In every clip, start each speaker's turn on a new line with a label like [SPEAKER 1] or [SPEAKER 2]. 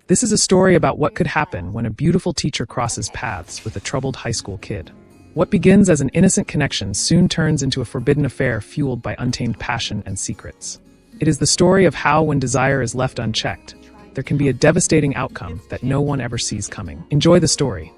[SPEAKER 1] This is a story about what could happen when a beautiful teacher crosses paths with a troubled high school kid. What begins as an innocent connection soon turns into a forbidden affair fueled by untamed passion and secrets. It is the story of how, when desire is left unchecked, there can be a devastating outcome that no one ever sees coming. Enjoy the story.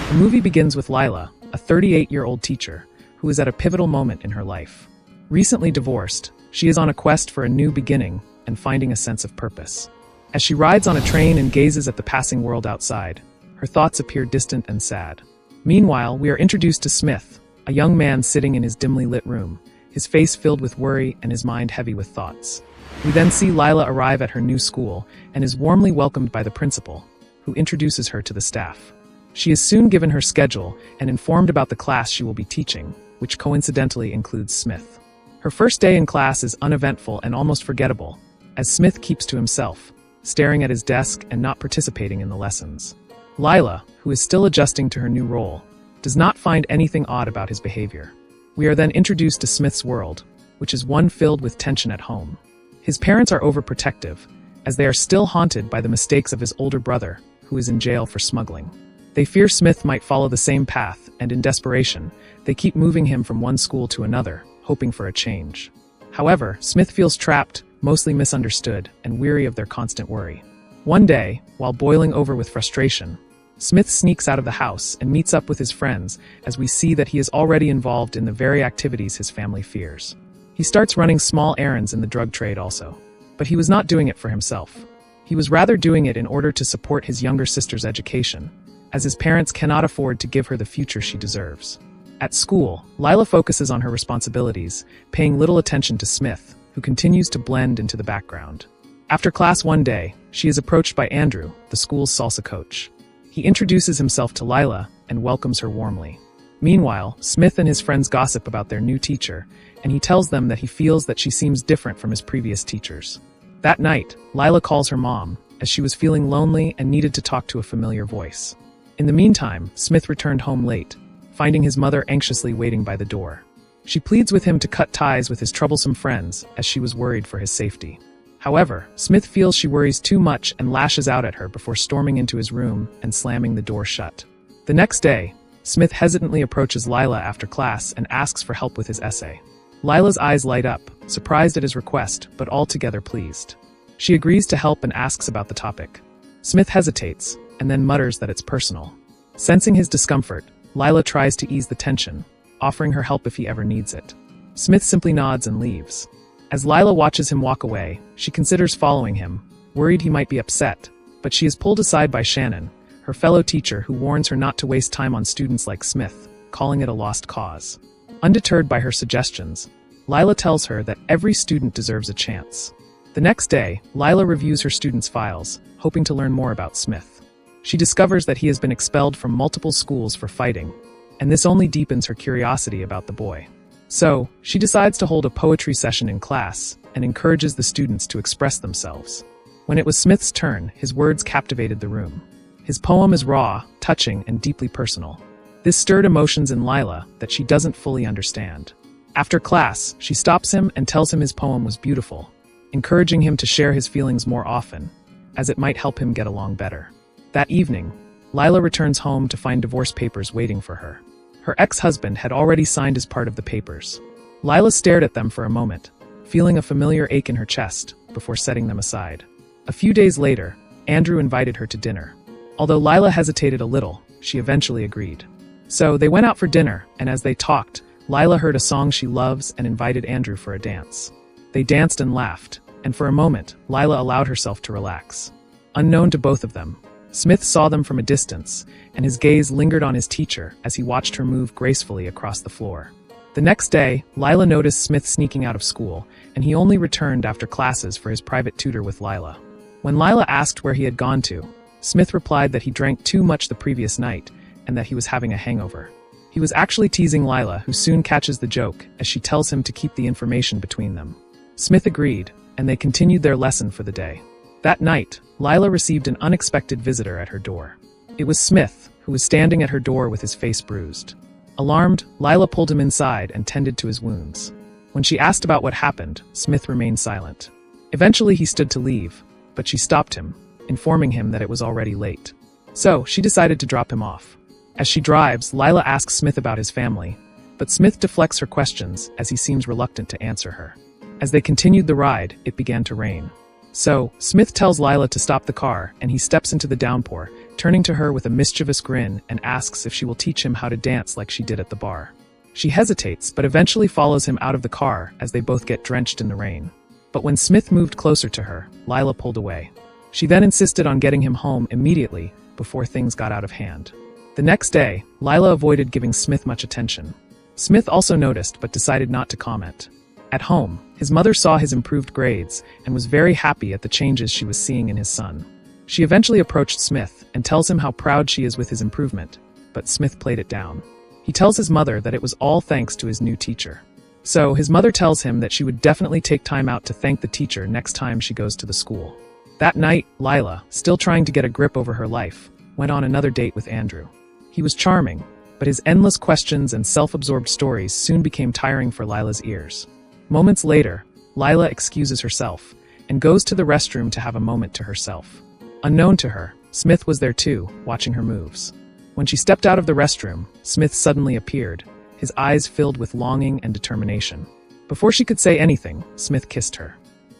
[SPEAKER 1] The movie begins with Lila, a 38-year-old teacher, who is at a pivotal moment in her life. Recently divorced, she is on a quest for a new beginning and finding a sense of purpose. As she rides on a train and gazes at the passing world outside, her thoughts appear distant and sad. Meanwhile, we are introduced to Smith, a young man sitting in his dimly lit room, his face filled with worry and his mind heavy with thoughts. We then see Lila arrive at her new school and is warmly welcomed by the principal, who introduces her to the staff. She is soon given her schedule and informed about the class she will be teaching, which coincidentally includes Smith. Her first day in class is uneventful and almost forgettable, as Smith keeps to himself, staring at his desk and not participating in the lessons. Lila, who is still adjusting to her new role, does not find anything odd about his behavior. We are then introduced to Smith's world, which is one filled with tension at home. His parents are overprotective, as they are still haunted by the mistakes of his older brother, who is in jail for smuggling. They fear Smith might follow the same path, and in desperation, they keep moving him from one school to another, hoping for a change. However, Smith feels trapped, mostly misunderstood, and weary of their constant worry. One day, while boiling over with frustration, Smith sneaks out of the house and meets up with his friends as we see that he is already involved in the very activities his family fears. He starts running small errands in the drug trade also. But he was not doing it for himself. He was rather doing it in order to support his younger sister's education, as his parents cannot afford to give her the future she deserves. At school, Lila focuses on her responsibilities, paying little attention to Smith, who continues to blend into the background. After class one day, she is approached by Andrew, the school's salsa coach. He introduces himself to Lila and welcomes her warmly. Meanwhile, Smith and his friends gossip about their new teacher, and he tells them that he feels that she seems different from his previous teachers. That night, Lila calls her mom, as she was feeling lonely and needed to talk to a familiar voice. In the meantime, Smith returned home late, finding his mother anxiously waiting by the door. She pleads with him to cut ties with his troublesome friends, as she was worried for his safety. However, Smith feels she worries too much and lashes out at her before storming into his room and slamming the door shut. The next day, Smith hesitantly approaches Lila after class and asks for help with his essay. Lila's eyes light up, surprised at his request, but altogether pleased. She agrees to help and asks about the topic. Smith hesitates, and then mutters that it's personal. Sensing his discomfort, Lila tries to ease the tension, offering her help if he ever needs it. Smith simply nods and leaves. As Lila watches him walk away, she considers following him, worried he might be upset, but she is pulled aside by Shannon, her fellow teacher, who warns her not to waste time on students like Smith, calling it a lost cause. Undeterred by her suggestions, Lila tells her that every student deserves a chance. The next day, Lila reviews her students' files, hoping to learn more about Smith. She discovers that he has been expelled from multiple schools for fighting, and this only deepens her curiosity about the boy. So, she decides to hold a poetry session in class and encourages the students to express themselves. When it was Smith's turn, his words captivated the room. His poem is raw, touching, and deeply personal. This stirred emotions in Lila that she doesn't fully understand. After class, she stops him and tells him his poem was beautiful, encouraging him to share his feelings more often, as it might help him get along better. That evening, Lila returns home to find divorce papers waiting for her. Her ex-husband had already signed as part of the papers. Lila stared at them for a moment, feeling a familiar ache in her chest, before setting them aside. A few days later, Andrew invited her to dinner. Although Lila hesitated a little, she eventually agreed. So they went out for dinner, and as they talked, Lila heard a song she loves and invited Andrew for a dance. They danced and laughed, and for a moment, Lila allowed herself to relax. Unknown to both of them, Smith saw them from a distance, and his gaze lingered on his teacher as he watched her move gracefully across the floor. The next day, Lila noticed Smith sneaking out of school, and he only returned after classes for his private tutor with Lila. When Lila asked where he had gone to, Smith replied that he drank too much the previous night and that he was having a hangover. He was actually teasing Lila, who soon catches the joke as she tells him to keep the information between them. Smith agreed, and they continued their lesson for the day. That night, Lila received an unexpected visitor at her door. It was Smith, who was standing at her door with his face bruised. Alarmed, Lila pulled him inside and tended to his wounds. When she asked about what happened, Smith remained silent. Eventually he stood to leave, but she stopped him, informing him that it was already late. So, she decided to drop him off. As she drives, Lila asks Smith about his family, but Smith deflects her questions as he seems reluctant to answer her. As they continued the ride, it began to rain. So, Smith tells Lila to stop the car, and he steps into the downpour, turning to her with a mischievous grin and asks if she will teach him how to dance like she did at the bar. She hesitates, but eventually follows him out of the car as they both get drenched in the rain. But when Smith moved closer to her, Lila pulled away. She then insisted on getting him home immediately before things got out of hand. The next day, Lila avoided giving Smith much attention. Smith also noticed but decided not to comment. At home, his mother saw his improved grades and was very happy at the changes she was seeing in his son. She eventually approached Smith and tells him how proud she is with his improvement, but Smith played it down. He tells his mother that it was all thanks to his new teacher. So, his mother tells him that she would definitely take time out to thank the teacher next time she goes to the school. That night, Lila, still trying to get a grip over her life, went on another date with Andrew. He was charming, but his endless questions and self-absorbed stories soon became tiring for Lila's ears. Moments later, Lila excuses herself and goes to the restroom to have a moment to herself. Unknown to her, Smith was there too, watching her moves. When she stepped out of the restroom, Smith suddenly appeared, his eyes filled with longing and determination. Before she could say anything, Smith kissed her.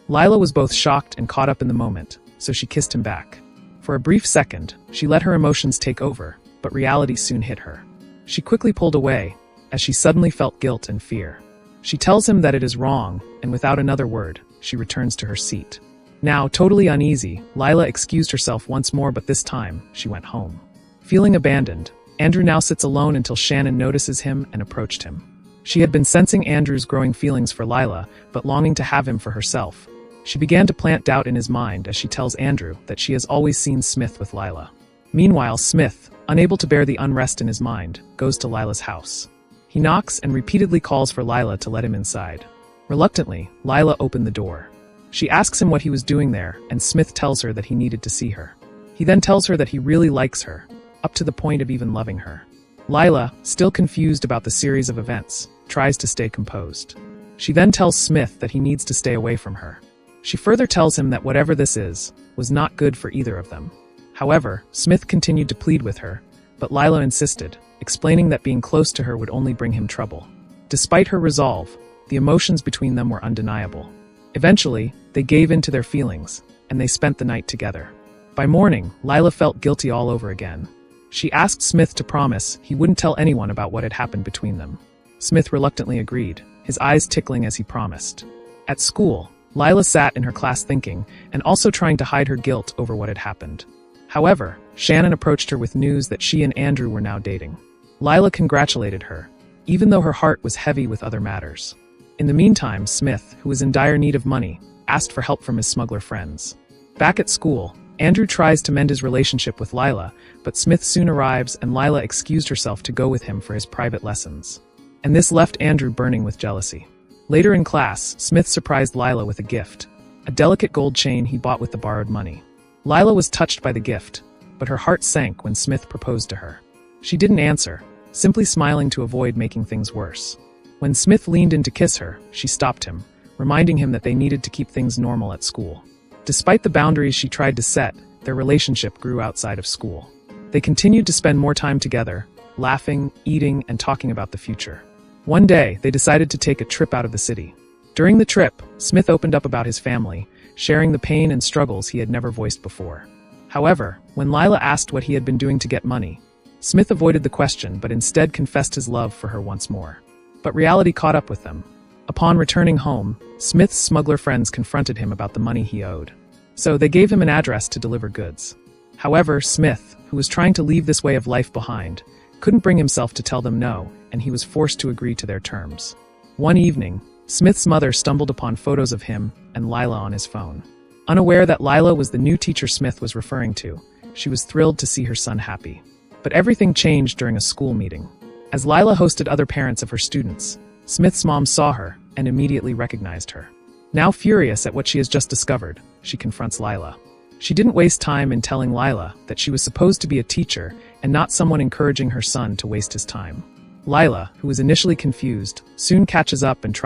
[SPEAKER 1] Lila was both shocked and caught up in the moment, so she kissed him back. For a brief second, she let her emotions take over, but reality soon hit her. She quickly pulled away, as she suddenly felt guilt and fear. She tells him that it is wrong, and without another word, she returns to her seat. Now, totally uneasy, Lila excused herself once more, but this time, she went home. Feeling abandoned, Andrew now sits alone until Shannon notices him and approached him. She had been sensing Andrew's growing feelings for Lila, but longing to have him for herself. She began to plant doubt in his mind as she tells Andrew that she has always seen Smith with Lila. Meanwhile, Smith, unable to bear the unrest in his mind, goes to Lila's house. He knocks and repeatedly calls for Lila to let him inside. Reluctantly, Lila opened the door. She asks him what he was doing there, and Smith tells her that he needed to see her. He then tells her that he really likes her, up to the point of even loving her. Lila, still confused about the series of events, tries to stay composed. She then tells Smith that he needs to stay away from her. She further tells him that whatever this is, was not good for either of them. However, Smith continued to plead with her, but Lila insisted, explaining that being close to her would only bring him trouble. Despite her resolve, the emotions between them were undeniable. Eventually, they gave in to their feelings, and they spent the night together. By morning, Lila felt guilty all over again. She asked Smith to promise he wouldn't tell anyone about what had happened between them. Smith reluctantly agreed, his eyes tickling as he promised. At school, Lila sat in her class thinking, and also trying to hide her guilt over what had happened. However, Shannon approached her with news that she and Andrew were now dating. Lila congratulated her, even though her heart was heavy with other matters. In the meantime, Smith, who was in dire need of money, asked for help from his smuggler friends. Back at school, Andrew tries to mend his relationship with Lila, but Smith soon arrives and Lila excused herself to go with him for his private lessons. And this left Andrew burning with jealousy. Later in class, Smith surprised Lila with a gift, a delicate gold chain he bought with the borrowed money. Lila was touched by the gift, but her heart sank when Smith proposed to her. She didn't answer, simply smiling to avoid making things worse. When Smith leaned in to kiss her, she stopped him, reminding him that they needed to keep things normal at school. Despite the boundaries she tried to set, their relationship grew outside of school. They continued to spend more time together, laughing, eating, and talking about the future. One day, they decided to take a trip out of the city. During the trip, Smith opened up about his family, sharing the pain and struggles he had never voiced before. However, when Lila asked what he had been doing to get money, Smith avoided the question but instead confessed his love for her once more. But reality caught up with them. Upon returning home, Smith's smuggler friends confronted him about the money he owed. So they gave him an address to deliver goods. However, Smith, who was trying to leave this way of life behind, couldn't bring himself to tell them no, and he was forced to agree to their terms. One evening, Smith's mother stumbled upon photos of him and Lila on his phone. Unaware that Lila was the new teacher Smith was referring to, she was thrilled to see her son happy. But everything changed during a school meeting. As Lila hosted other parents of her students, Smith's mom saw her and immediately recognized her. Now furious at what she has just discovered, she confronts Lila. She didn't waste time in telling Lila that she was supposed to be a teacher and not someone encouraging her son to waste his time. Lila, who was initially confused, soon catches up and tries